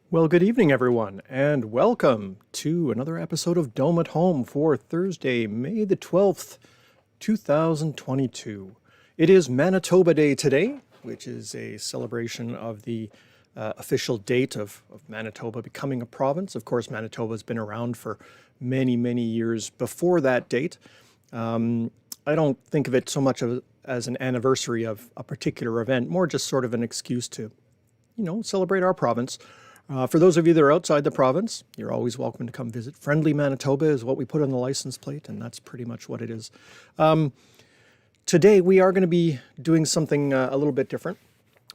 Well, good evening, everyone, and welcome to another episode of Dome at Home for Thursday, May the 12th, 2022. It is Manitoba Day today, which is a celebration of the official date of Manitoba becoming a province. Of course, Manitoba has been around for many, many years before that date. I don't think of it so much as an anniversary of a particular event, more just sort of an excuse to, celebrate our province. For those of you that are outside the province, you're always welcome to come visit. Friendly Manitoba is what we put on the license plate, and that's pretty much what it is. Today, we are going to be doing something a little bit different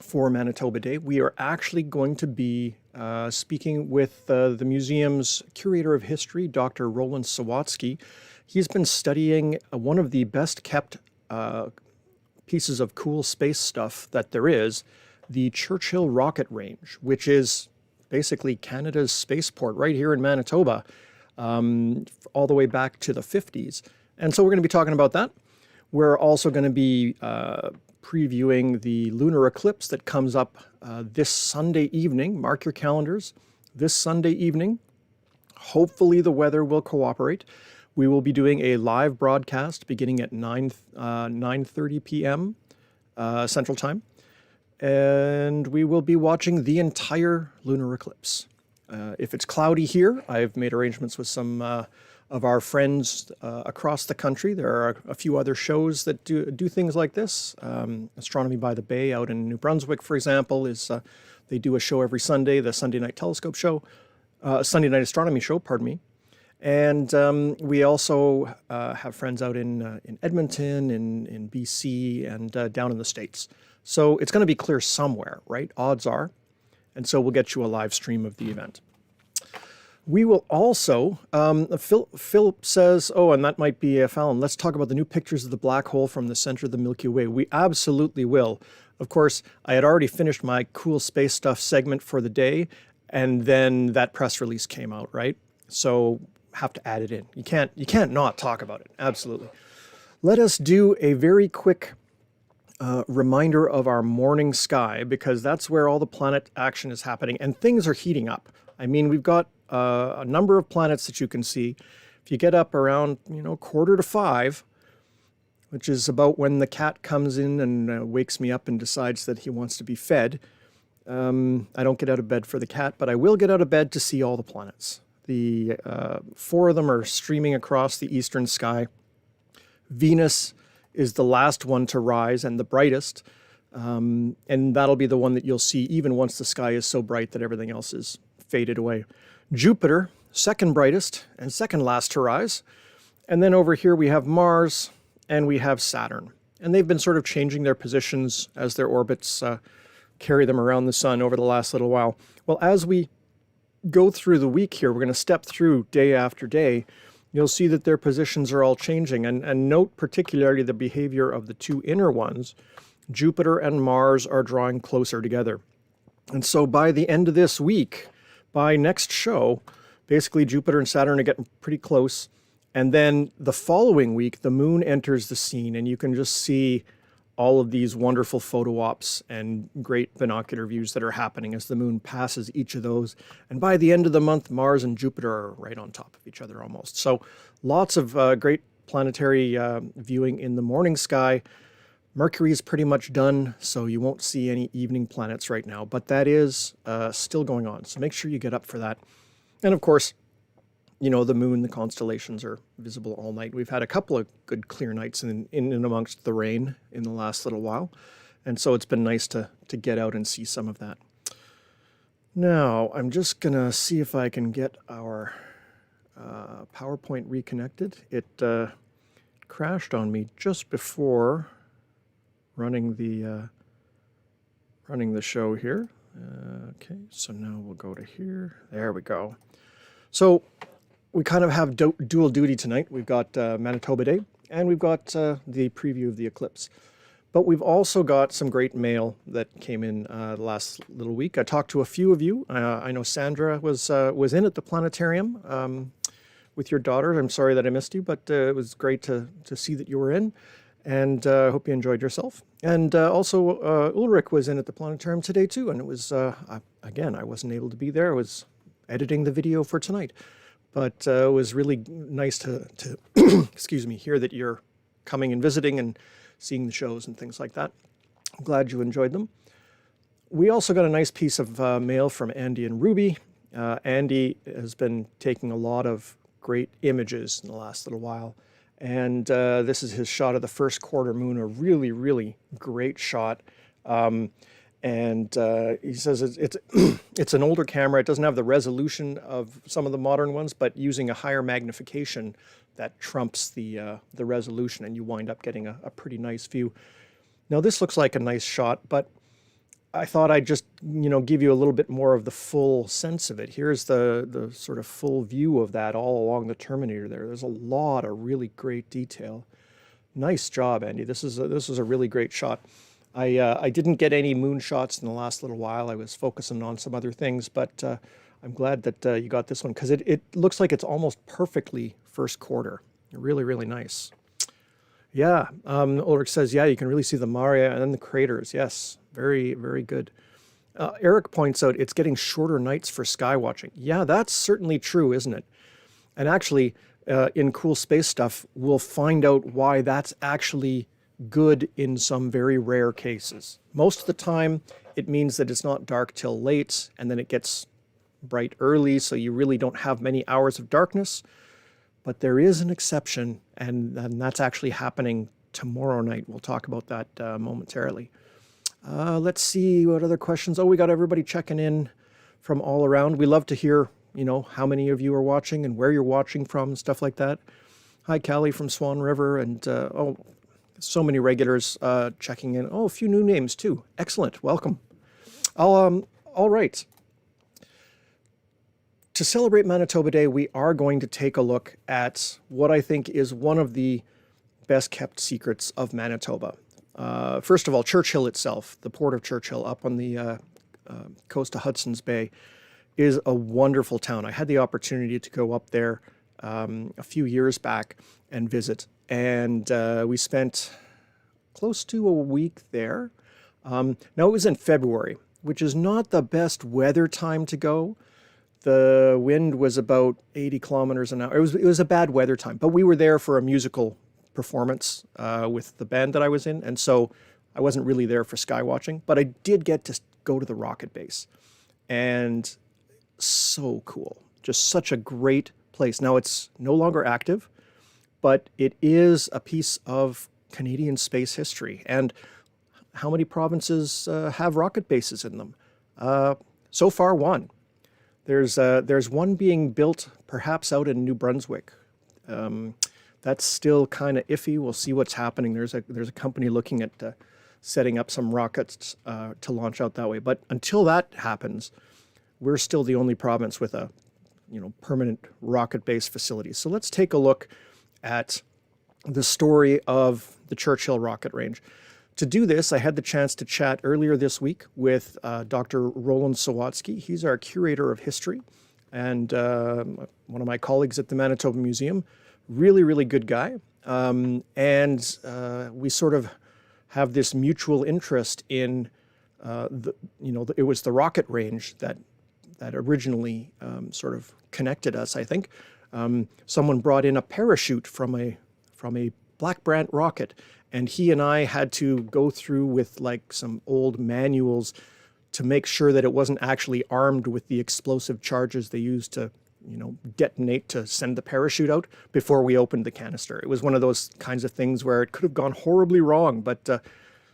for Manitoba Day. We are actually going to be speaking with the museum's curator of history, Dr. Roland Sawatsky. He's been studying one of the best kept pieces of cool space stuff that there is, the Churchill Rocket Range, which is basically Canada's spaceport right here in Manitoba, all the way back to the 50s. And so we're going to be talking about that. We're also going to be previewing the lunar eclipse that comes up this Sunday evening. Mark your calendars. This Sunday evening, hopefully the weather will cooperate. We will be doing a live broadcast beginning at 9:30 p.m. Central Time. And we will be watching the entire lunar eclipse. If it's cloudy here, I've made arrangements with some of our friends across the country. There are a few other shows that do things like this. Astronomy by the Bay out in New Brunswick, for example, they do a show every Sunday, the Sunday Night Telescope Show, Sunday Night Astronomy Show, pardon me. And we also have friends out in Edmonton, in BC, and down in the States. So it's going to be clear somewhere, right? Odds are. And so we'll get you a live stream of the event. We will also, Philip says, oh, and that might be Fallon, let's talk about the new pictures of the black hole from the center of the Milky Way. We absolutely will. Of course, I had already finished my cool space stuff segment for the day, and then that press release came out, right? So have to add it in. You can't not talk about it. Absolutely. Let us do a very quick reminder of our morning sky, because that's where all the planet action is happening and things are heating up. I mean, we've got a number of planets that you can see. If you get up around, 4:45, which is about when the cat comes in and wakes me up and decides that he wants to be fed. I don't get out of bed for the cat, but I will get out of bed to see all the planets. The 4 of them are streaming across the eastern sky. Venus is the last one to rise and the brightest, and that'll be the one that you'll see even once the sky is so bright that everything else is faded away. Jupiter, second brightest and second last to rise. And then over here we have Mars and we have Saturn. And they've been sort of changing their positions as their orbits carry them around the sun over the last little while. Well, as we go through the week here, we're going to step through day after day. You'll see that their positions are all changing, and note particularly the behavior of the 2 inner ones. Jupiter and Mars are drawing closer together. And so by the end of this week, by next show, basically Jupiter and Saturn are getting pretty close. And then the following week, the moon enters the scene, and you can just see all of these wonderful photo ops and great binocular views that are happening as the moon passes each of those. And by the end of the month, Mars and Jupiter are right on top of each other almost. So lots of great planetary viewing in the morning sky. Mercury is pretty much done, so you won't see any evening planets right now, but that is still going on. So make sure you get up for that. And of course, the moon, the constellations are visible all night. We've had a couple of good clear nights in and amongst the rain in the last little while. And so it's been nice to get out and see some of that. Now, I'm just going to see if I can get our PowerPoint reconnected. It crashed on me just before running the show here. Okay, so now we'll go to here. There we go. So we kind of have dual duty tonight. We've got Manitoba Day, and we've got the preview of the eclipse. But we've also got some great mail that came in the last little week. I talked to a few of you. I know Sandra was in at the planetarium with your daughter. I'm sorry that I missed you, but it was great to see that you were in. And I hope you enjoyed yourself. And also, Ulrich was in at the planetarium today too, and it was again, I wasn't able to be there. I was editing the video for tonight, but it was really nice to excuse me, hear that you're coming and visiting and seeing the shows and things like that. I'm glad you enjoyed them. We also got a nice piece of mail from Andy and Ruby. Andy has been taking a lot of great images in the last little while. And this is his shot of the first quarter moon, a really, really great shot. And he says it's it's an older camera. It doesn't have the resolution of some of the modern ones, but using a higher magnification that trumps the resolution, and you wind up getting a pretty nice view. Now this looks like a nice shot, but I thought I'd just, give you a little bit more of the full sense of it. Here's the sort of full view of that all along the Terminator there. There's a lot of really great detail. Nice job, Andy. This is a really great shot. I didn't get any moon shots in the last little while. I was focusing on some other things, but I'm glad that you got this one because it looks like it's almost perfectly first quarter. Really, really nice. Yeah, Ulrich says, yeah, you can really see the Maria and then the craters. Yes, very, very good. Eric points out it's getting shorter nights for sky watching. Yeah, that's certainly true, isn't it? And actually, in Cool Space Stuff, we'll find out why that's actually good in some very rare cases. Most of the time, it means that it's not dark till late, and then it gets bright early, so you really don't have many hours of darkness. But there is an exception, and that's actually happening tomorrow night. We'll talk about that momentarily. Let's see what other questions. Oh, we got everybody checking in from all around. We love to hear, how many of you are watching and where you're watching from, stuff like that. Hi, Callie from Swan River, and so many regulars checking in. Oh, a few new names too. Excellent. Welcome. All right. To celebrate Manitoba Day, we are going to take a look at what I think is one of the best kept secrets of Manitoba. First of all, Churchill itself, the port of Churchill up on the coast of Hudson's Bay, is a wonderful town. I had the opportunity to go up there a few years back and visit, and we spent close to a week there. Now, it was in February, which is not the best weather time to go. The wind was about 80 kilometers an hour. It was a bad weather time, but we were there for a musical performance with the band that I was in, and so I wasn't really there for sky watching, but I did get to go to the rocket base, and so cool. Just such a great place. Now, it's no longer active, but it is a piece of Canadian space history. And how many provinces have rocket bases in them? So far, one. There's one being built perhaps out in New Brunswick. That's still kind of iffy. We'll see what's happening. There's a company looking at setting up some rockets to launch out that way. But until that happens, we're still the only province with a permanent rocket-based facility. So let's take a look at the story of the Churchill rocket range. To do this, I had the chance to chat earlier this week with Dr. Roland Sawatsky. He's our curator of history and one of my colleagues at the Manitoba Museum. Really, really good guy. And we sort of have this mutual interest in, it was the rocket range that originally sort of connected us, I think. Someone brought in a parachute from a Black Brant rocket, and he and I had to go through with like some old manuals to make sure that it wasn't actually armed with the explosive charges they used to, detonate to send the parachute out before we opened the canister. It was one of those kinds of things where it could have gone horribly wrong, but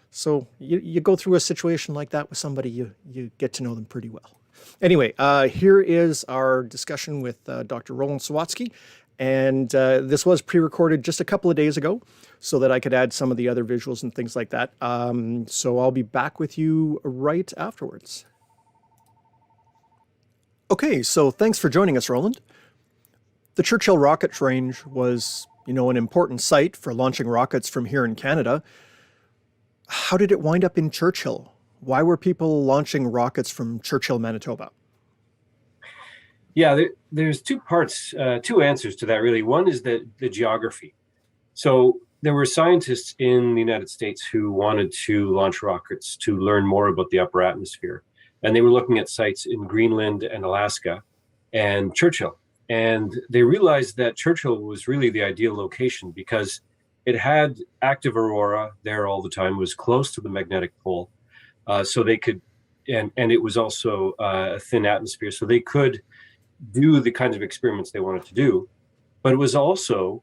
so you go through a situation like that with somebody, you get to know them pretty well. Anyway, here is our discussion with Dr. Roland Sawatsky. And this was pre-recorded just a couple of days ago so that I could add some of the other visuals and things like that. So I'll be back with you right afterwards. Okay, so thanks for joining us, Roland. The Churchill rocket range was, an important site for launching rockets from here in Canada. How did it wind up in Churchill? Why were people launching rockets from Churchill, Manitoba? Yeah, there's two parts, two answers to that, really. One is the geography. So there were scientists in the United States who wanted to launch rockets to learn more about the upper atmosphere. And they were looking at sites in Greenland and Alaska and Churchill. And they realized that Churchill was really the ideal location because it had active aurora there all the time, was close to the magnetic pole. So they could, and it was also a thin atmosphere, so they could do the kinds of experiments they wanted to do. But it was also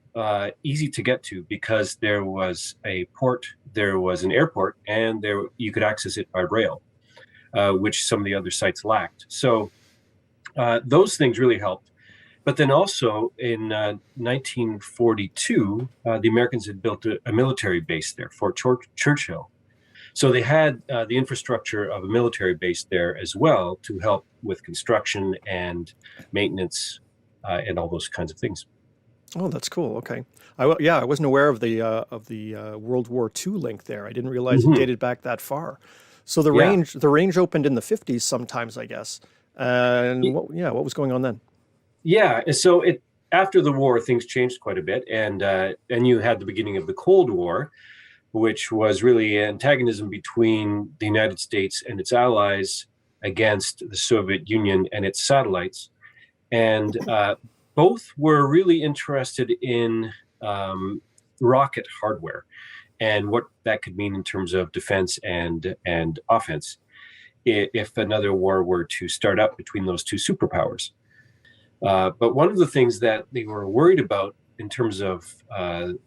easy to get to because there was a port, there was an airport, and there you could access it by rail, which some of the other sites lacked. So those things really helped. But then also in 1942, the Americans had built a military base there, Fort Churchill. So they had the infrastructure of a military base there as well to help with construction and maintenance and all those kinds of things. Oh, that's cool. Okay. Yeah, I wasn't aware of the World War II link there. I didn't realize it Mm-hmm. dated back that far. So the Yeah. range opened in the 50s sometimes, I guess. And what was going on then? Yeah, so it after the war, things changed quite a bit, and you had the beginning of the Cold War, which was really antagonism between the United States and its allies against the Soviet Union and its satellites, and both were really interested in rocket hardware and what that could mean in terms of defense and offense if another war were to start up between those two superpowers. But one of the things that they were worried about in terms of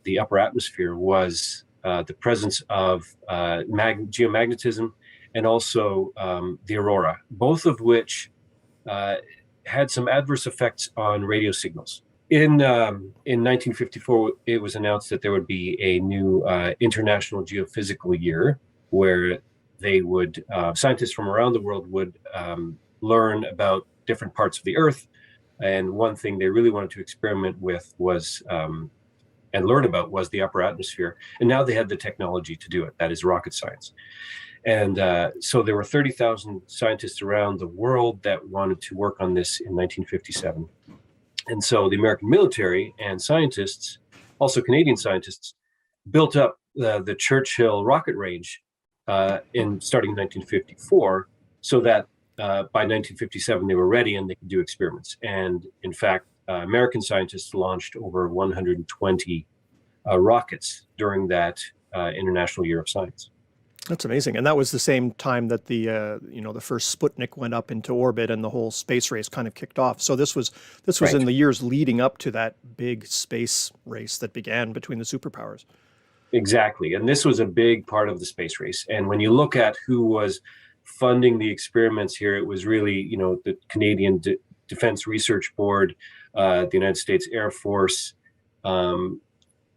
the upper atmosphere was the presence of geomagnetism and also the aurora, both of which had some adverse effects on radio signals. In 1954, it was announced that there would be a new International Geophysical Year where they would scientists from around the world would learn about different parts of the Earth. And one thing they really wanted to experiment with was and learn about was the upper atmosphere. And now they had the technology to do it. That is rocket science. And so there were 30,000 scientists around the world that wanted to work on this in 1957. And so the American military and scientists, also Canadian scientists, built up the Churchill rocket range starting in 1954, so that by 1957 they were ready and they could do experiments. And in fact, American scientists launched over 120 rockets during that International Year of Science. That's amazing. And that was the same time that the first Sputnik went up into orbit and the whole space race kind of kicked off. So this was in Right. the years leading up to that big space race that began between the superpowers. Exactly. And this was a big part of the space race. And when you look at who was funding the experiments here, it was really, the Canadian Defense Research Board, the United States Air Force, and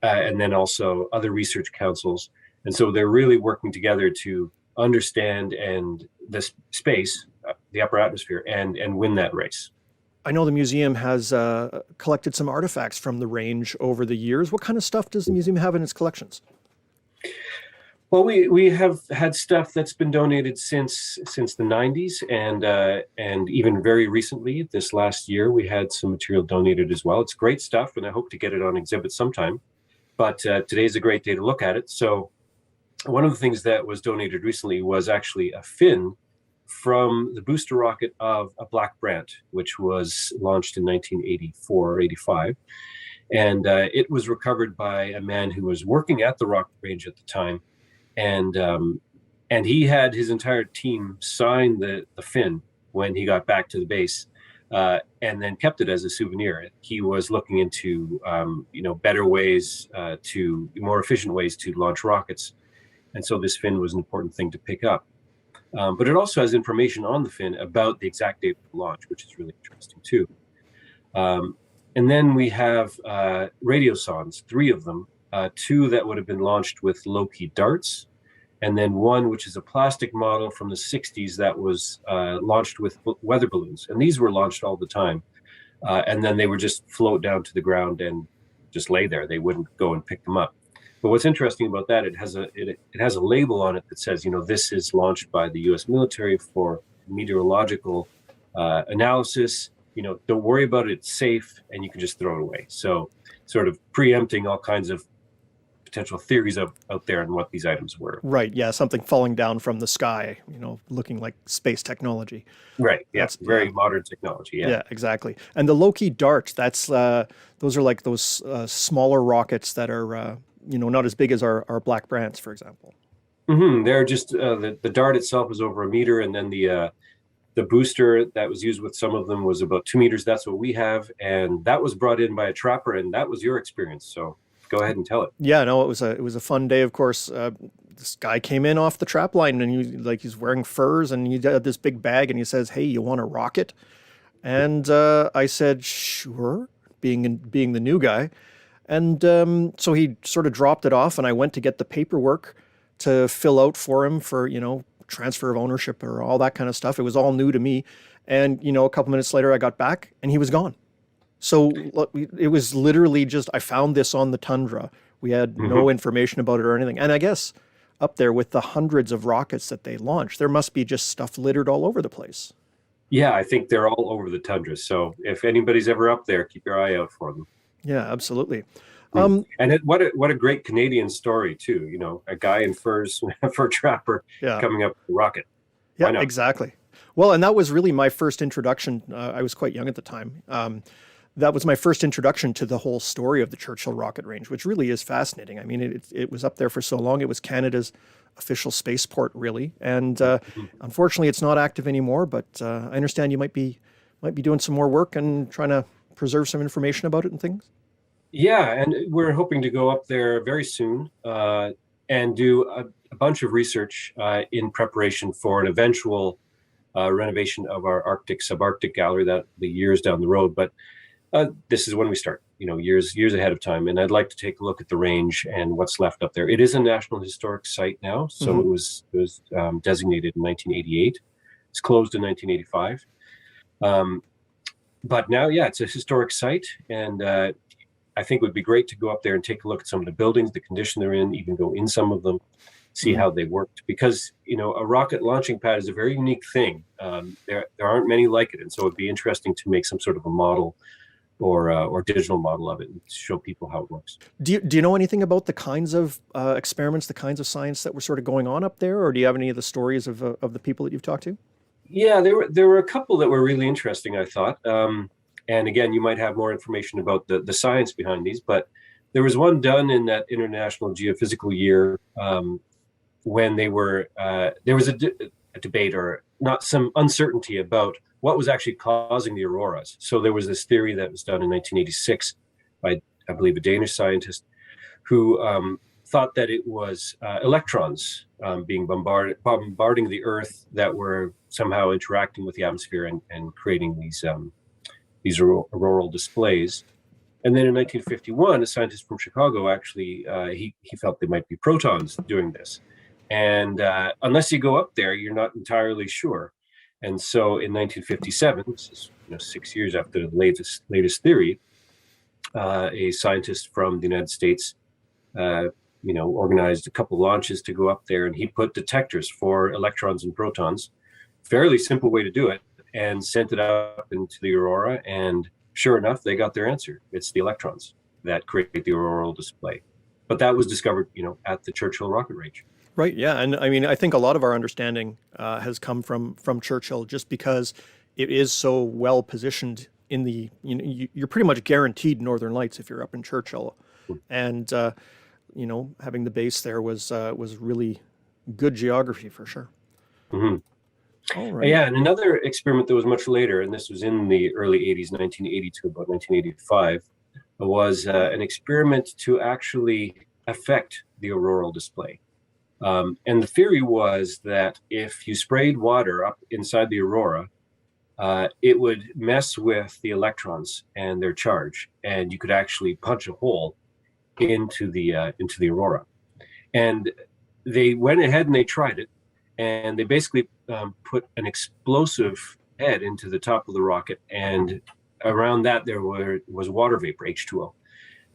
then also other research councils. And so they're really working together to understand and this space, the upper atmosphere, and win that race. I know the museum has collected some artifacts from the range over the years. What kind of stuff does the museum have in its collections? Well, we have had stuff that's been donated since the 90s, and even very recently, this last year, we had some material donated as well. It's great stuff, and I hope to get it on exhibit sometime. But today's a great day to look at it. So one of the things that was donated recently was actually a fin from the booster rocket of a Black Brant, which was launched in 1984 or 85. And it was recovered by a man who was working at the rocket range at the time. And he had his entire team sign the fin when he got back to the base, and then kept it as a souvenir. He was looking into better ways more efficient ways to launch rockets, and so this fin was an important thing to pick up. But it also has information on the fin about the exact date of the launch, which is really interesting too. And then we have radiosondes, 3 of them, 2 that would have been launched with low-key darts, and then 1 which is a plastic model from the 60s that was launched with weather balloons. And these were launched all the time. And then they would just float down to the ground and just lay there. They wouldn't go and pick them up. But what's interesting about that, it has a label on it that says, this is launched by the U.S. military for meteorological analysis. Don't worry about it, it's safe, and you can just throw it away. So sort of preempting all kinds of potential theories out there on what these items were. Right. Yeah. Something falling down from the sky, looking like space technology. Right. Yeah. That's, yeah. Very modern technology. Yeah. Yeah, exactly. And the Loki darts, those are like those smaller rockets that are, not as big as our Black Brants, for example. They're just the dart itself is over a meter, and then the booster that was used with some of them was about 2 meters. That's what we have, and that was brought in by a trapper, and that was your experience. So go ahead and tell it. Yeah, no, it was a fun day. Of course, this guy came in off the trap line, and he's wearing furs, and he had this big bag, and he says, "Hey, you want a rocket?" And I said, "Sure," being the new guy. And so he sort of dropped it off, and I went to get the paperwork to fill out for him for, transfer of ownership or all that kind of stuff. It was all new to me. And, a couple minutes later, I got back and he was gone. So look, it was literally just, I found this on the tundra. We had no information about it or anything. And I guess up there with the hundreds of rockets that they launched, there must be just stuff littered all over the place. Yeah, I think they're all over the tundra. So if anybody's ever up there, keep your eye out for them. Yeah, absolutely. And what a great Canadian story too. A guy in furs, fur trapper, Yeah. coming up with a rocket. Yeah, exactly. Well, and that was really my first introduction. I was quite young at the time. That was my first introduction to the whole story of the Churchill rocket range, which really is fascinating. I mean, it was up there for so long. It was Canada's official spaceport, really. And unfortunately, it's not active anymore. But I understand you might be doing some more work and trying to preserve some information about it and things. Yeah, and we're hoping to go up there very soon and do a bunch of research in preparation for an eventual renovation of our Arctic subarctic gallery. That will be years down the road, but this is when we start, years ahead of time. And I'd like to take a look at the range and what's left up there. It is a National Historic Site now, so it was designated in 1988. It's closed in 1985. But now, yeah, it's a historic site, and I think it would be great to go up there and take a look at some of the buildings, the condition they're in, even go in some of them, see how they worked. Because, a rocket launching pad is a very unique thing. There aren't many like it. And so it'd be interesting to make some sort of a model or digital model of it and show people how it works. Do you know anything about the kinds of experiments, the kinds of science that were sort of going on up there? Or do you have any of the stories of the people that you've talked to? Yeah, there were a couple that were really interesting, I thought. And again, you might have more information about the science behind these, but there was one done in that International Geophysical Year when there was a debate, or not, some uncertainty about what was actually causing the auroras. So there was this theory that was done in 1986 by, I believe, a Danish scientist who thought that it was electrons being bombarding the Earth that were somehow interacting with the atmosphere and creating these auroral displays. And then in 1951, a scientist from Chicago actually, he felt they might be protons doing this. And unless you go up there, you're not entirely sure. And so in 1957, this is 6 years after the latest theory, a scientist from the United States, organized a couple launches to go up there, and he put detectors for electrons and protons, fairly simple way to do it, and sent it up into the aurora. And sure enough, they got their answer. It's the electrons that create the auroral display. But that was discovered, at the Churchill rocket range. Right. Yeah. And I mean, I think a lot of our understanding has come from Churchill, just because it is so well positioned in the, you're pretty much guaranteed northern lights if you're up in Churchill. And, having the base there was really good geography for sure. Mm-hmm. All right. Yeah, and another experiment that was much later, and this was in the early 80s, 1980 to about 1985, was an experiment to actually affect the auroral display. And the theory was that if you sprayed water up inside the aurora, it would mess with the electrons and their charge, and you could actually punch a hole into the aurora. And they went ahead and they tried it, and they basically put an explosive head into the top of the rocket, and around that there was water vapor, H2O,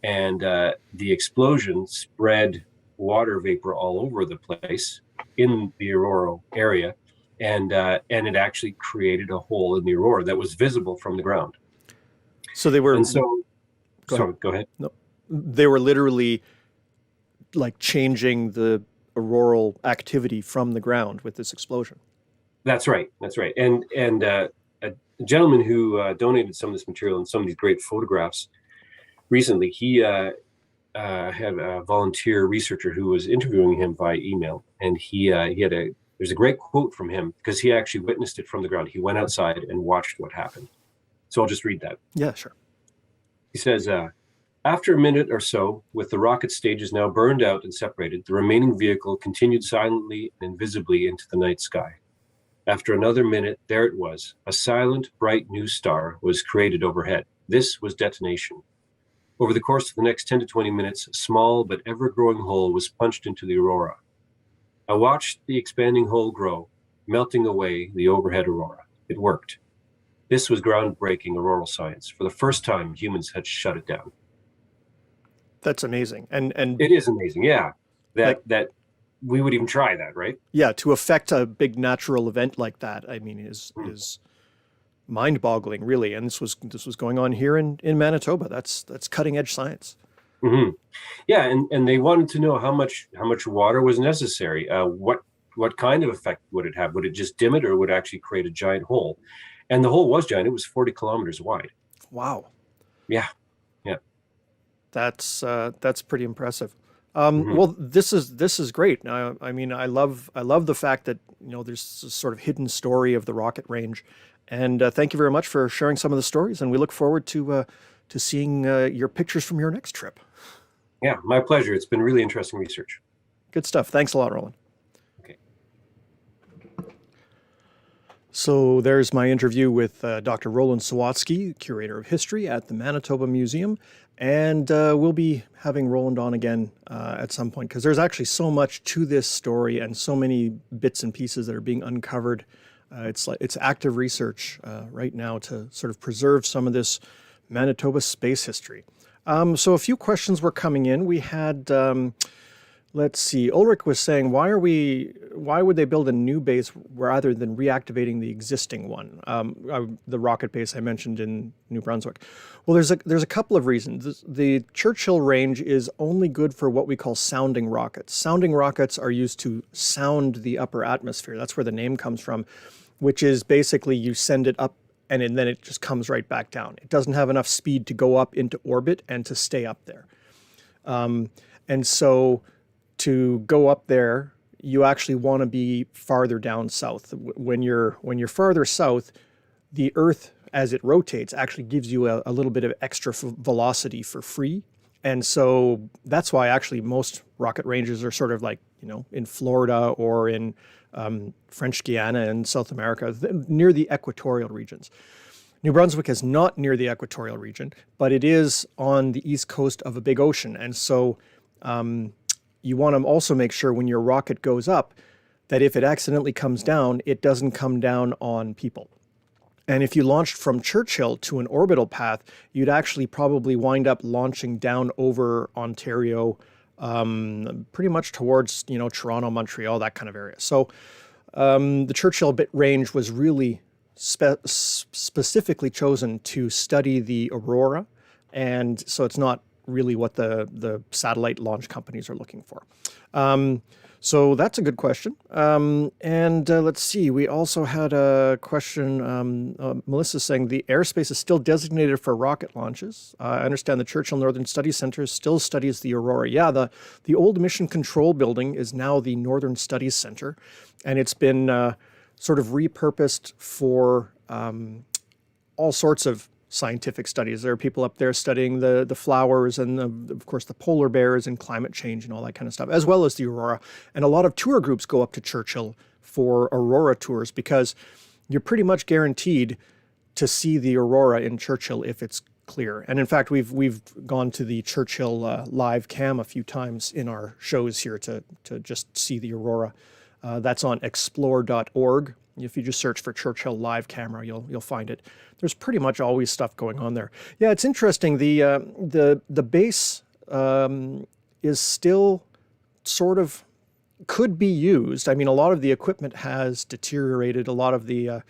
and the explosion spread water vapor all over the place in the auroral area, and it actually created a hole in the aurora that was visible from the ground. So they were. And so, go ahead. Go ahead. No, they were literally like changing the auroral activity from the ground with this explosion. That's right. That's right. And a gentleman who donated some of this material and some of these great photographs recently, he had a volunteer researcher who was interviewing him by email, and he had there's a great quote from him because he actually witnessed it from the ground. He went outside and watched what happened. So I'll just read that. Yeah, sure. He says, after a minute or so, with the rocket stages now burned out and separated, the remaining vehicle continued silently and invisibly into the night sky. After another minute, there it was. A silent, bright new star was created overhead. This was detonation. Over the course of the next 10 to 20 minutes, a small but ever-growing hole was punched into the aurora. I watched the expanding hole grow, melting away the overhead aurora. It worked. This was groundbreaking auroral science. For the first time, humans had shut it down. That's amazing. And it is amazing, yeah. Like, that we would even try that, right? Yeah, to affect a big natural event like that, I mean, is mind-boggling, really. And this was going on here in Manitoba. That's cutting edge science. Mm-hmm. Yeah, and they wanted to know how much water was necessary. What kind of effect would it have? Would it just dim it, or would it actually create a giant hole? And the hole was giant. It was 40 kilometers wide. Wow. Yeah. That's pretty impressive. Well, this is great. I mean, I love the fact that there's this sort of hidden story of the rocket range, and thank you very much for sharing some of the stories. And we look forward to seeing your pictures from your next trip. Yeah, my pleasure. It's been really interesting research. Good stuff. Thanks a lot, Roland. Okay. So there's my interview with Dr. Roland Sawatsky, curator of history at the Manitoba Museum. And we'll be having Roland on again at some point, because there's actually so much to this story and so many bits and pieces that are being uncovered. It's active research right now to sort of preserve some of this Manitoba space history. So a few questions were coming in. We had, let's see, Ulrich was saying, why would they build a new base rather than reactivating the existing one, the rocket base I mentioned in New Brunswick? Well, there's a couple of reasons. The Churchill range is only good for what we call sounding rockets. Sounding rockets are used to sound the upper atmosphere. That's where the name comes from, which is basically you send it up and then it just comes right back down. It doesn't have enough speed to go up into orbit and to stay up there. And so to go up there, you actually want to be farther down south. When you're farther south, the Earth, as it rotates, actually gives you a little bit of extra velocity for free. And so that's why actually most rocket ranges are sort of like, in Florida or in French Guiana in South America, near the equatorial regions. New Brunswick is not near the equatorial region, but it is on the east coast of a big ocean. And so you want to also make sure when your rocket goes up that if it accidentally comes down, it doesn't come down on people. And if you launched from Churchill to an orbital path, you'd actually probably wind up launching down over Ontario, pretty much towards, Toronto, Montreal, that kind of area. So the Churchill bit range was really specifically chosen to study the aurora. And so it's not really what the satellite launch companies are looking for. So that's a good question. And let's see, we also had a question, Melissa saying the airspace is still designated for rocket launches. I understand the Churchill Northern Studies Center still studies the aurora. Yeah, the old Mission Control Building is now the Northern Studies Center, and it's been sort of repurposed for all sorts of scientific studies. There are people up there studying the flowers and of course the polar bears and climate change and all that kind of stuff, as well as the aurora. And a lot of tour groups go up to Churchill for aurora tours because you're pretty much guaranteed to see the aurora in Churchill if it's clear. And in fact, we've gone to the Churchill live cam a few times in our shows here to just see the aurora. That's on explore.org. If you just search for Churchill live camera, you'll find it. There's pretty much always stuff going on there. Yeah, it's interesting. The base is still sort of could be used. I mean, a lot of the equipment has deteriorated. A lot of the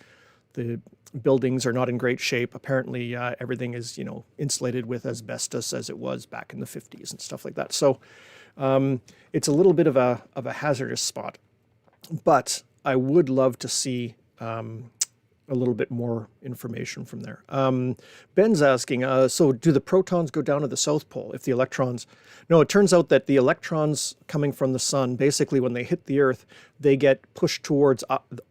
buildings are not in great shape. Apparently, everything is insulated with asbestos as it was back in the 50s and stuff like that. So It's a little bit of a hazardous spot, but I would love to see a little bit more information from there. Ben's asking, so do the protons go down to the South Pole if the electrons... No, it turns out that the electrons coming from the sun, basically when they hit the Earth, they get pushed towards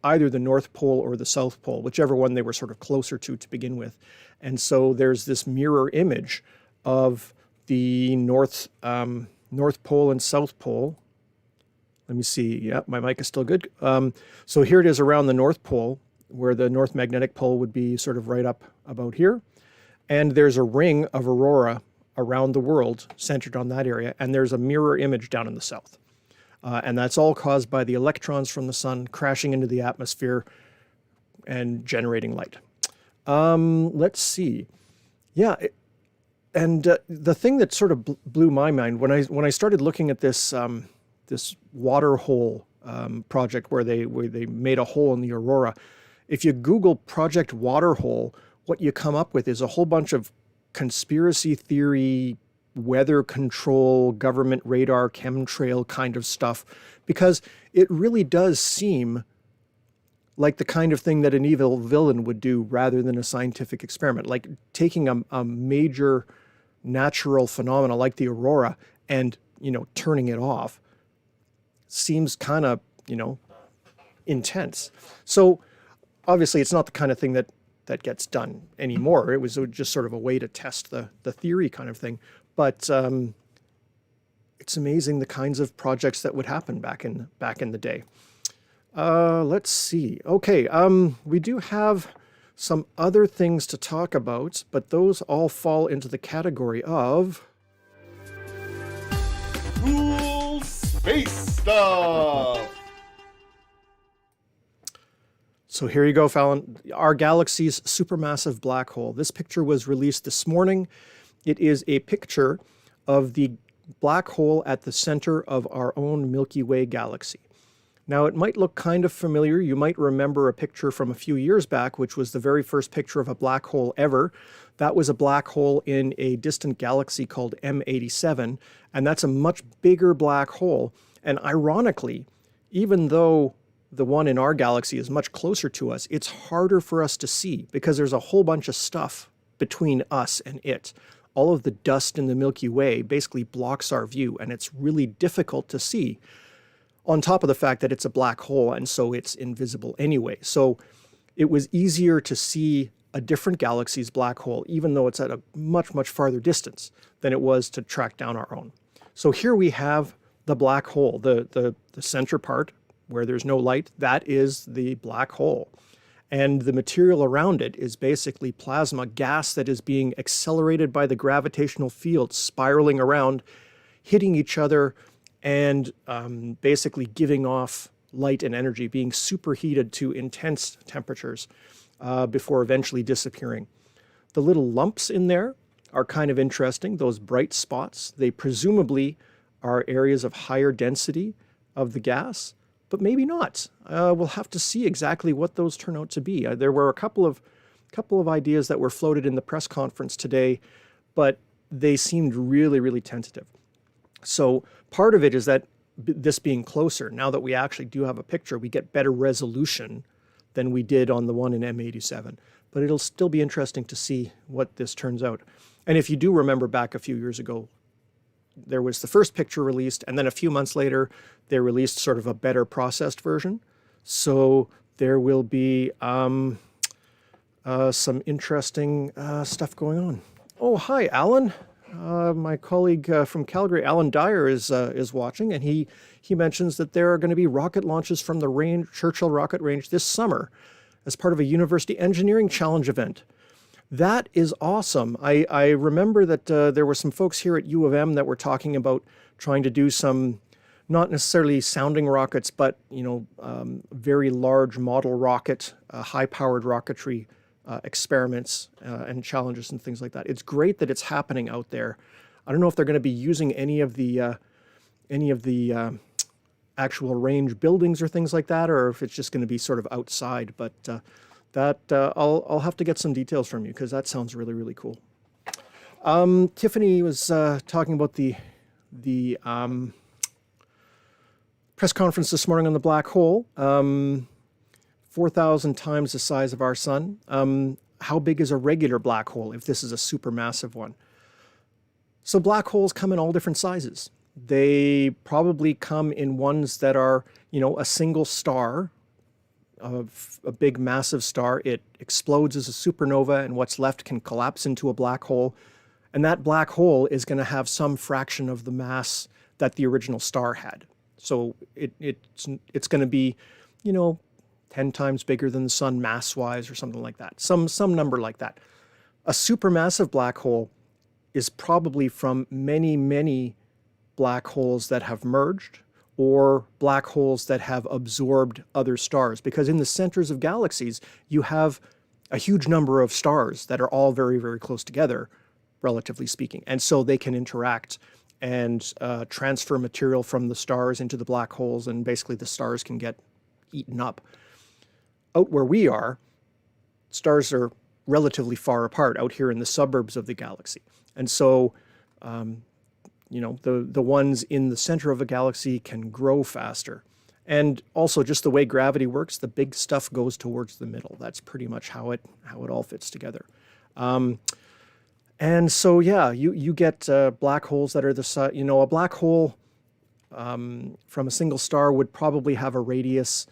either the North Pole or the South Pole, whichever one they were sort of closer to begin with. And so there's this mirror image of the North Pole and South Pole. Let me see. Yeah, my mic is still good. So here it is around the North Pole, where the North Magnetic Pole would be sort of right up about here. And there's a ring of aurora around the world centered on that area. And there's a mirror image down in the south. And that's all caused by the electrons from the sun crashing into the atmosphere and generating light. Let's see. Yeah. The thing that sort of blew my mind when I started looking at this this water hole project where they made a hole in the aurora. If you Google Project Waterhole, what you come up with is a whole bunch of conspiracy theory, weather control, government radar, chemtrail kind of stuff, because it really does seem like the kind of thing that an evil villain would do rather than a scientific experiment, like taking a major natural phenomena like the aurora and, turning it off seems kind of, intense. So obviously it's not the kind of thing that gets done anymore. It was just sort of a way to test the theory kind of thing. But it's amazing the kinds of projects that would happen back in the day. Let's see. Okay, we do have some other things to talk about, but those all fall into the category of cool space stuff. So here you go, Fallon. Our galaxy's supermassive black hole. This picture was released this morning. It is a picture of the black hole at the center of our own Milky Way galaxy. Now, it might look kind of familiar. You might remember a picture from a few years back, which was the very first picture of a black hole ever. That was a black hole in a distant galaxy called M87, and that's a much bigger black hole. And ironically, even though the one in our galaxy is much closer to us, it's harder for us to see because there's a whole bunch of stuff between us and it. All of the dust in the Milky Way basically blocks our view, and it's really difficult to see, on top of the fact that it's a black hole and so it's invisible anyway. So it was easier to see a different galaxy's black hole, even though it's at a much, much farther distance than it was to track down our own. So here we have the black hole, the center part where there's no light, that is the black hole. And the material around it is basically plasma, gas that is being accelerated by the gravitational field, spiraling around, hitting each other, and basically giving off light and energy, being superheated to intense temperatures before eventually disappearing. The little lumps in there are kind of interesting, those bright spots. They presumably are areas of higher density of the gas, but maybe not. We'll have to see exactly what those turn out to be. There were a couple of ideas that were floated in the press conference today, but they seemed really, really tentative. So part of it is that this being closer, now that we actually do have a picture, we get better resolution than we did on the one in M87. But it'll still be interesting to see what this turns out. And if you do remember back a few years ago, there was the first picture released, and then a few months later, they released sort of a better processed version. So there will be some interesting stuff going on. Oh, hi, Alan. My colleague from Calgary, Alan Dyer, is watching, and he mentions that there are going to be rocket launches from the Churchill Rocket Range this summer as part of a University Engineering Challenge event. That is awesome. I remember that there were some folks here at U of M that were talking about trying to do some, not necessarily sounding rockets, but very large model rocket, high-powered rocketry experiments and challenges and things like that. It's great that it's happening out there. I don't know if they're going to be using any of the actual range buildings or things like that, or if it's just going to be sort of outside. But I'll have to get some details from you because that sounds really, really cool. Tiffany was talking about the the press conference this morning on the black hole. 4,000 times the size of our sun. How big is a regular black hole if this is a supermassive one? So black holes come in all different sizes. They probably come in ones that are, a single star, a big massive star. It explodes as a supernova, and what's left can collapse into a black hole. And that black hole is going to have some fraction of the mass that the original star had. So it's going to be, 10 times bigger than the sun mass-wise or something like that. Some number like that. A supermassive black hole is probably from many, many black holes that have merged, or black holes that have absorbed other stars. Because in the centers of galaxies, you have a huge number of stars that are all very, very close together, relatively speaking. And so they can interact and transfer material from the stars into the black holes, and basically the stars can get eaten up. Out where we are, stars are relatively far apart out here in the suburbs of the galaxy. And so, the ones in the center of a galaxy can grow faster. And also just the way gravity works, the big stuff goes towards the middle. That's pretty much how it all fits together. And so, yeah, you get black holes that are the size, a black hole from a single star would probably have a radius,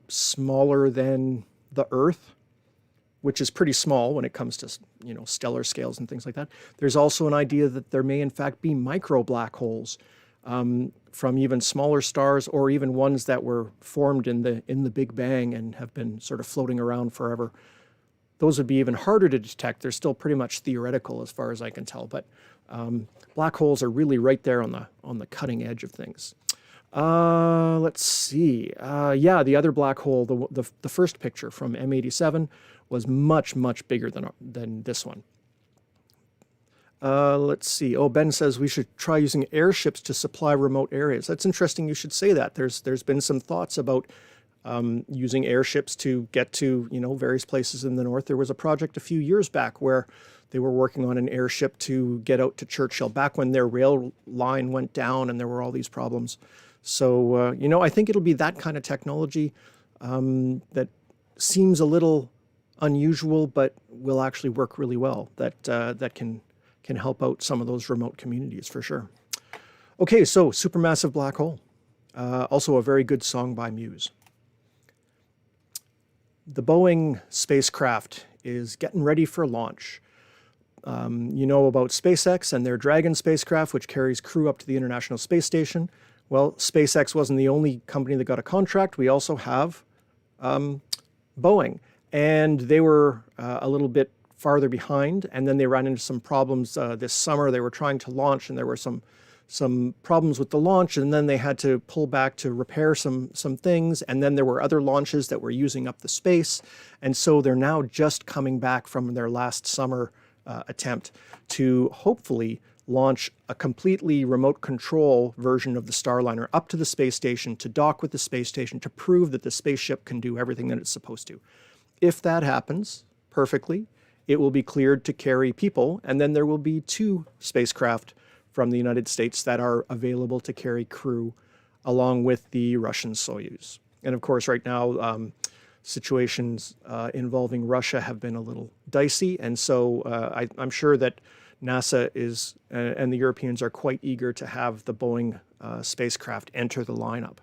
smaller than the Earth, which is pretty small when it comes to, stellar scales and things like that. There's also an idea that there may in fact be micro black holes from even smaller stars, or even ones that were formed in the Big Bang and have been sort of floating around forever. Those would be even harder to detect. They're still pretty much theoretical as far as I can tell, but black holes are really right there on the cutting edge of things. Let's see. The other black hole, the first picture from M87, was much, much bigger than this one. Let's see. Oh, Ben says we should try using airships to supply remote areas. That's interesting you should say that. There's been some thoughts about using airships to get to, various places in the north. There was a project a few years back where they were working on an airship to get out to Churchill, back when their rail line went down and there were all these problems. So, I think it'll be that kind of technology that seems a little unusual, but will actually work really well, that can help out some of those remote communities for sure. Okay, so supermassive black hole. Also a very good song by Muse. The Boeing spacecraft is getting ready for launch. You know about SpaceX and their Dragon spacecraft, which carries crew up to the International Space Station. Well, SpaceX wasn't the only company that got a contract. We also have Boeing. And they were a little bit farther behind, and then they ran into some problems this summer. They were trying to launch, and there were some problems with the launch, and then they had to pull back to repair some things, and then there were other launches that were using up the space. And so they're now just coming back from their last summer attempt to hopefully launch a completely remote control version of the Starliner up to the space station, to dock with the space station, to prove that the spaceship can do everything that it's supposed to. If that happens perfectly, it will be cleared to carry people, and then there will be 2 spacecraft from the United States that are available to carry crew, along with the Russian Soyuz. And of course, right now, situations involving Russia have been a little dicey, and so I'm sure that NASA is and the Europeans are quite eager to have the Boeing spacecraft enter the lineup.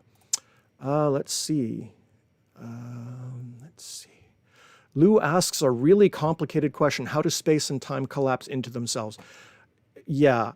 Let's see. Lou asks a really complicated question. How do space and time collapse into themselves? Yeah.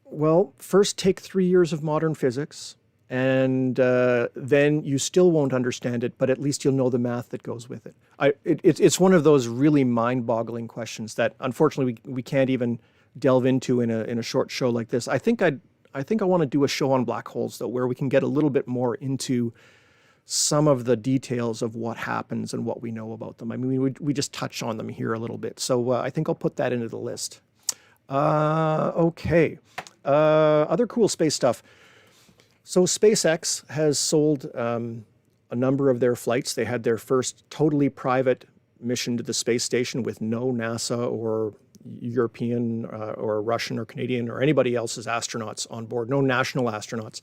Well, first take 3 years of modern physics, and then you still won't understand it, but at least you'll know the math that goes with it. It's one of those really mind-boggling questions that, unfortunately, we can't even delve into in a short show like this. I think I want to do a show on black holes, though, where we can get a little bit more into some of the details of what happens and what we know about them. I mean, we just touch on them here a little bit. So I think I'll put that into the list. Okay. Other cool space stuff. So SpaceX has sold a number of their flights. They had their first totally private mission to the space station with no NASA or European or Russian or Canadian or anybody else's astronauts on board, no national astronauts.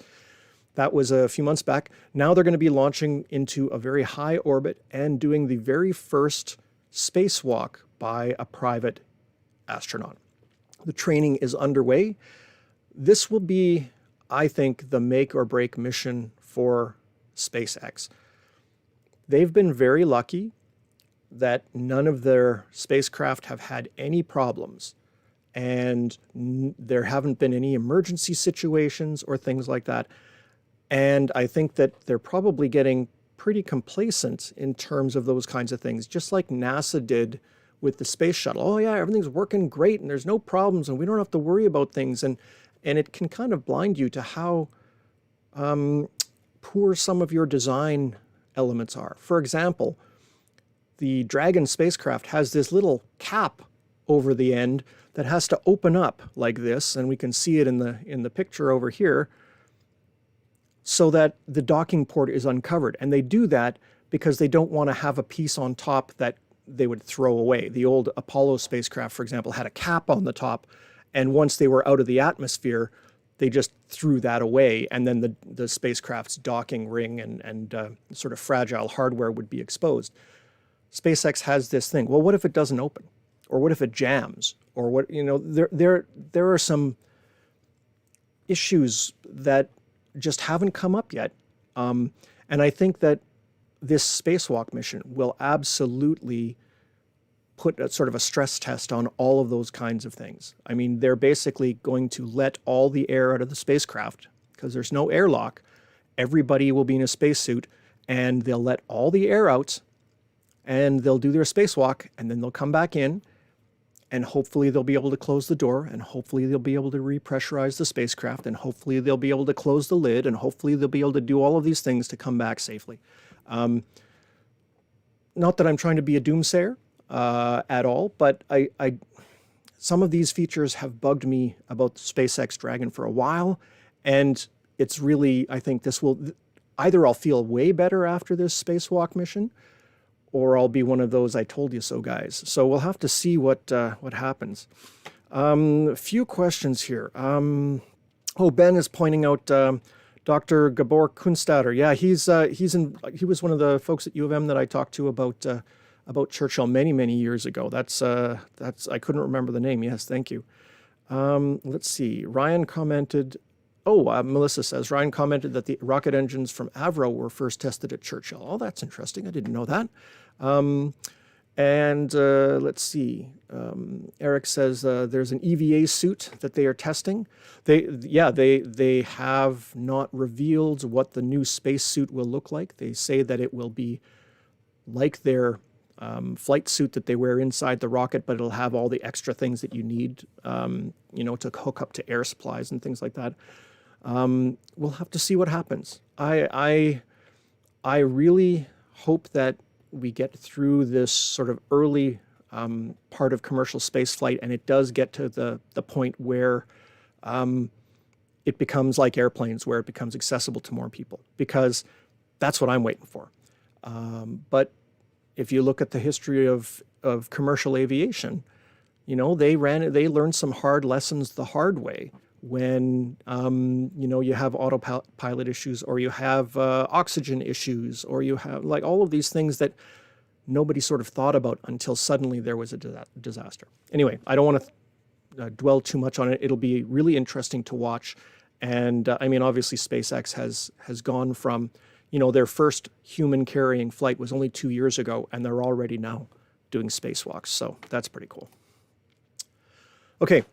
That was a few months back. Now they're going to be launching into a very high orbit and doing the very first spacewalk by a private astronaut. The training is underway. This will be, I think, the make or break mission for SpaceX. They've been very lucky that none of their spacecraft have had any problems, and there haven't been any emergency situations or things like that. And I think that they're probably getting pretty complacent in terms of those kinds of things, just like NASA did with the space shuttle. Oh yeah, everything's working great and there's no problems and we don't have to worry about things. And it can kind of blind you to how poor some of your design elements are. For example, the Dragon spacecraft has this little cap over the end that has to open up like this, and we can see it in the picture over here, so that the docking port is uncovered. And they do that because they don't want to have a piece on top that they would throw away. The old Apollo spacecraft, for example, had a cap on the top, and once they were out of the atmosphere, they just threw that away, and then the spacecraft's docking ring and sort of fragile hardware would be exposed. SpaceX has this thing. Well, what if it doesn't open? Or what if it jams? Or what, there are some issues that just haven't come up yet. And I think that this spacewalk mission will absolutely put a sort of a stress test on all of those kinds of things. I mean, they're basically going to let all the air out of the spacecraft because there's no airlock. Everybody will be in a spacesuit, and they'll let all the air out, and they'll do their spacewalk, and then they'll come back in, and hopefully they'll be able to close the door, and hopefully they'll be able to repressurize the spacecraft, and hopefully they'll be able to close the lid, and hopefully they'll be able to do all of these things to come back safely. Not that I'm trying to be a doomsayer at all, but some of these features have bugged me about the SpaceX Dragon for a while, and it's really, I think this will, either I'll feel way better after this spacewalk mission, or I'll be one of those "I told you so" guys. So we'll have to see what happens. A few questions here. Ben is pointing out Dr. Gabor Kunstadter. Yeah, he was one of the folks at U of M that I talked to about Churchill many years ago. That's I couldn't remember the name. Yes, thank you. Let's see. Ryan commented. Melissa says, Ryan commented that the rocket engines from Avro were first tested at Churchill. Oh, that's interesting. I didn't know that. Let's see. Eric says there's an EVA suit that they are testing. They have not revealed what the new spacesuit will look like. They say that it will be like their flight suit that they wear inside the rocket, but it'll have all the extra things that you need, to hook up to air supplies and things like that. We'll have to see what happens. I really hope that we get through this sort of early part of commercial spaceflight, and it does get to the point where it becomes like airplanes, where it becomes accessible to more people, because that's what I'm waiting for. But if you look at the history of commercial aviation, they learned some hard lessons the hard way. When you have autopilot issues, or you have oxygen issues, or you have like all of these things that nobody sort of thought about until suddenly there was a disaster. Anyway, I don't want to dwell too much on it. It'll be really interesting to watch. And obviously SpaceX has gone from, their first human carrying flight was only 2 years ago, and they're already now doing spacewalks. So that's pretty cool. Okay.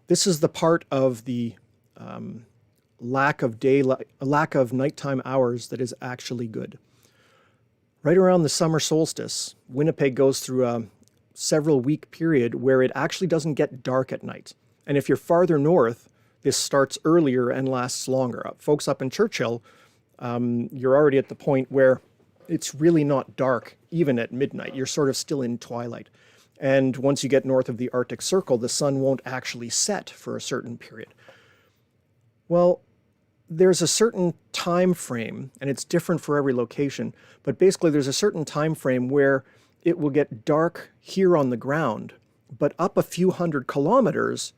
This is the part of the lack of nighttime hours that is actually good. Right around the summer solstice, Winnipeg goes through a several-week period where it actually doesn't get dark at night. And if you're farther north, this starts earlier and lasts longer. Folks up in Churchill, you're already at the point where it's really not dark even at midnight. You're sort of still in twilight. And once you get north of the Arctic Circle, the sun won't actually set for a certain period. Well, there's a certain time frame, and it's different for every location, but basically there's a certain time frame where it will get dark here on the ground But up a few hundred kilometers,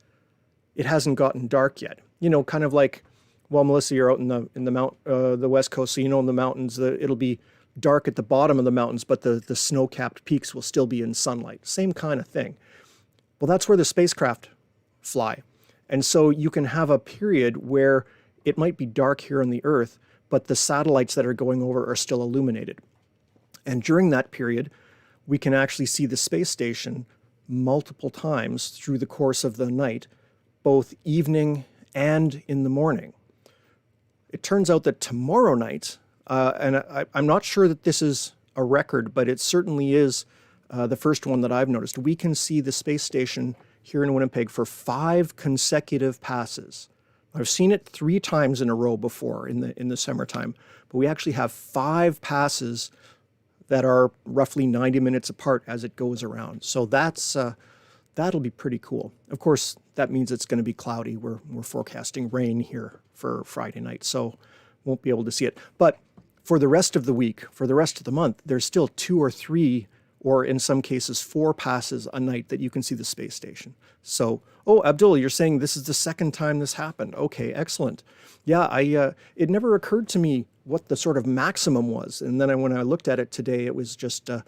it hasn't gotten dark yet. You know, kind of like, well, Melissa, you're out in the West Coast, so you know in the mountains it'll be dark at the bottom of the mountains, but the snow-capped peaks will still be in sunlight. Same kind of thing. Well, that's where the spacecraft fly. And so you can have a period where it might be dark here on the Earth, but the satellites that are going over are still illuminated. And during that period, we can actually see the space station multiple times through the course of the night, both evening and in the morning. It turns out that tomorrow night, and I'm not sure that this is a record, but it certainly is the first one that I've noticed. We can see the space station here in Winnipeg for 5 consecutive passes. I've seen it 3 times in a row before in the summertime, but we actually have 5 passes that are roughly 90 minutes apart as it goes around. So that'll be pretty cool. Of course, that means it's going to be cloudy. We're forecasting rain here for Friday night, so won't be able to see it. But for the rest of the week, for the rest of the month, there's still 2 or 3, or in some cases 4 passes a night that you can see the space station. So, oh, Abdul, you're saying this is the second time this happened. Okay, excellent. Yeah, it never occurred to me what the sort of maximum was. And then when I looked at it today, it was just, the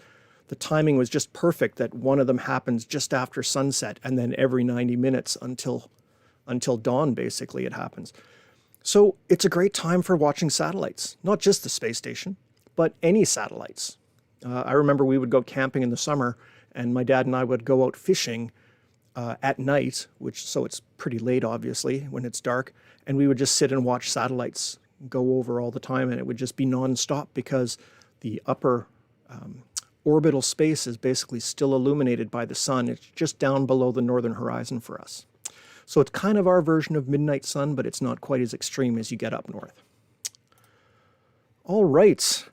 timing was just perfect that one of them happens just after sunset, and then every 90 minutes until dawn, basically, it happens. So it's a great time for watching satellites, not just the space station, but any satellites. I remember we would go camping in the summer, and my dad and I would go out fishing at night, so it's pretty late, obviously, when it's dark, and we would just sit and watch satellites go over all the time, and it would just be nonstop because the upper orbital space is basically still illuminated by the sun. It's just down below the northern horizon for us. So it's kind of our version of midnight sun, but it's not quite as extreme as you get up north. All right.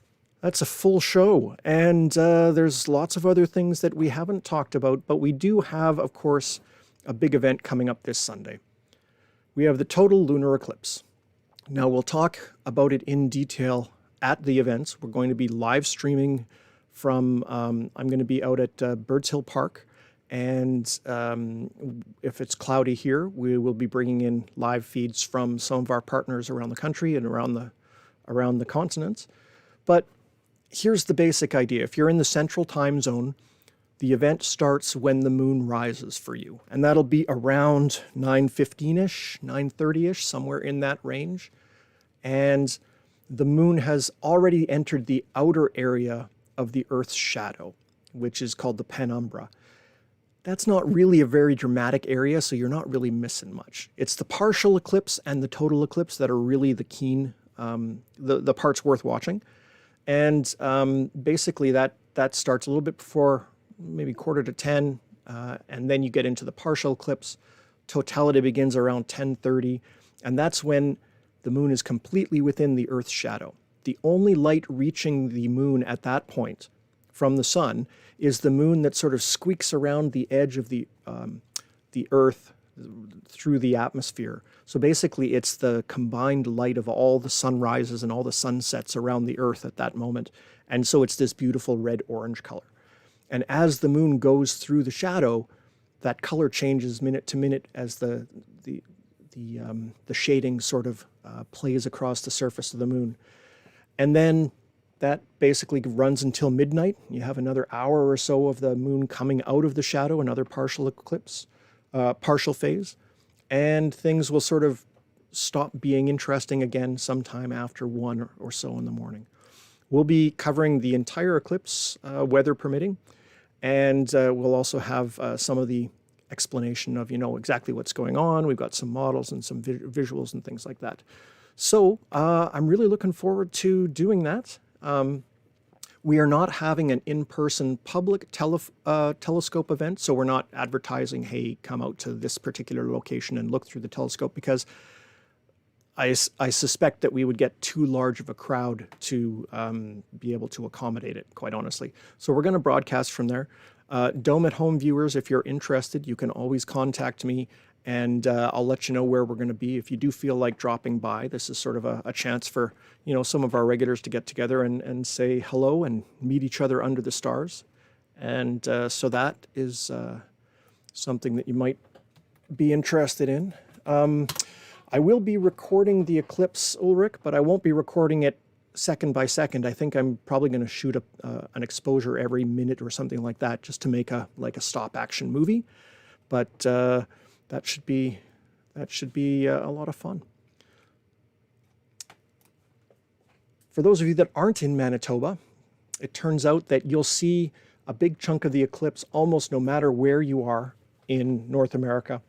That's a full show, and there's lots of other things that we haven't talked about, but we do have, of course, a big event coming up this Sunday. We have the total lunar eclipse. Now, we'll talk about it in detail at the events. We're going to be live streaming from, I'm going to be out at Birds Hill Park, and if it's cloudy here, we will be bringing in live feeds from some of our partners around the country and around the continents. But here's the basic idea. If you're in the central time zone, the event starts when the moon rises for you. And that'll be around 9:15-ish, 9:30-ish, somewhere in that range. And the moon has already entered the outer area of the Earth's shadow, which is called the penumbra. That's not really a very dramatic area, so you're not really missing much. It's the partial eclipse and the total eclipse that are really the keen, the parts worth watching. And basically that starts a little bit before maybe 9:45, and then you get into the partial eclipse. Totality begins around 10:30, and that's when the moon is completely within the Earth's shadow. The only light reaching the moon at that point from the sun is the moon that sort of squeaks around the edge of the Earth through the atmosphere. So basically it's the combined light of all the sunrises and all the sunsets around the Earth at that moment. And so it's this beautiful red-orange color. And as the moon goes through the shadow, that color changes minute to minute as the shading sort of plays across the surface of the moon. And then that basically runs until midnight. You have another hour or so of the moon coming out of the shadow, another partial eclipse, partial phase, and things will sort of stop being interesting again sometime after 1 or so in the morning. We'll be covering the entire eclipse, weather permitting, and we'll also have some of the explanation of, exactly what's going on. We've got some models and some visuals and things like that. So I'm really looking forward to doing that. We are not having an in-person public telescope event, so we're not advertising, hey, come out to this particular location and look through the telescope, because I suspect that we would get too large of a crowd to be able to accommodate it, quite honestly. So we're going to broadcast from there. Dome at Home viewers, if you're interested, you can always contact me, and I'll let you know where we're going to be. If you do feel like dropping by, this is sort of a chance for some of our regulars to get together and say hello and meet each other under the stars. And so that is something that you might be interested in. I will be recording the eclipse, Ulrich, but I won't be recording it second by second. I think I'm probably going to shoot an exposure every minute or something like that, just to make a stop action movie. But that should be a lot of fun. For those of you that aren't in Manitoba, it turns out that you'll see a big chunk of the eclipse almost no matter where you are in North America.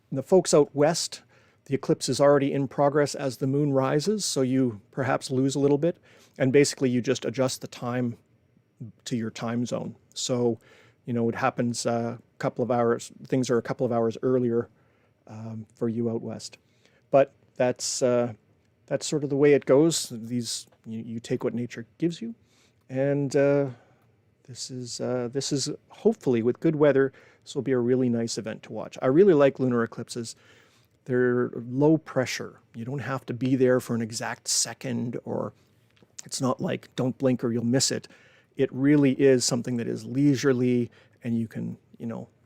And the folks out west, the eclipse is already in progress as the moon rises, so you perhaps lose a little bit. And basically you just adjust the time to your time zone. So, it happens a couple of hours, things are a couple of hours earlier for you out west. But that's sort of the way it goes. You take what nature gives you, and this is hopefully, with good weather, this will be a really nice event to watch. I really like lunar eclipses. They're low pressure. You don't have to be there for an exact second, or it's not like don't blink or you'll miss it. It really is something that is leisurely, and you can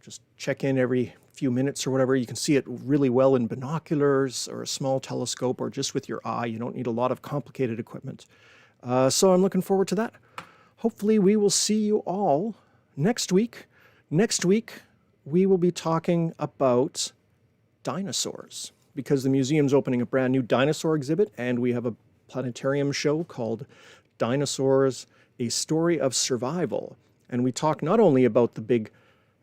just check in every few minutes or whatever. You can see it really well in binoculars or a small telescope or just with your eye. You don't need a lot of complicated equipment. So I'm looking forward to that. Hopefully we will see you all next week. Next week, we will be talking about dinosaurs, because the museum's opening a brand new dinosaur exhibit, and we have a planetarium show called Dinosaurs, A Story of Survival. And we talk not only about the big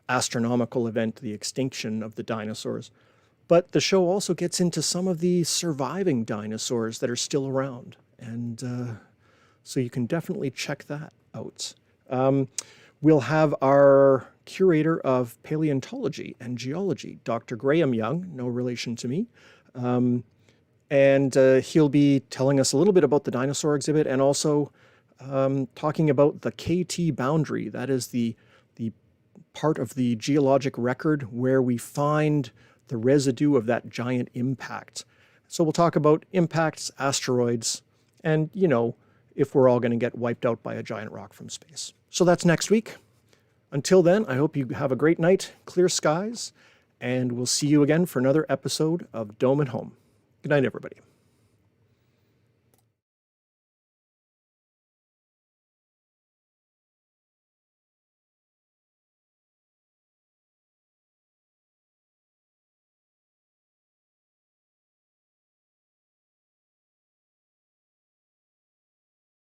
astronomical event, the extinction of the dinosaurs, but the show also gets into some of the surviving dinosaurs that are still around. And so you can definitely check that out. We'll have our curator of paleontology and geology, Dr. Graham Young, no relation to me. And he'll be telling us a little bit about the dinosaur exhibit, and also talking about the KT boundary. That is the part of the geologic record where we find the residue of that giant impact. So we'll talk about impacts, asteroids, and, if we're all going to get wiped out by a giant rock from space. So that's next week. Until then, I hope you have a great night, clear skies, and we'll see you again for another episode of Dome and Home. Good night, everybody.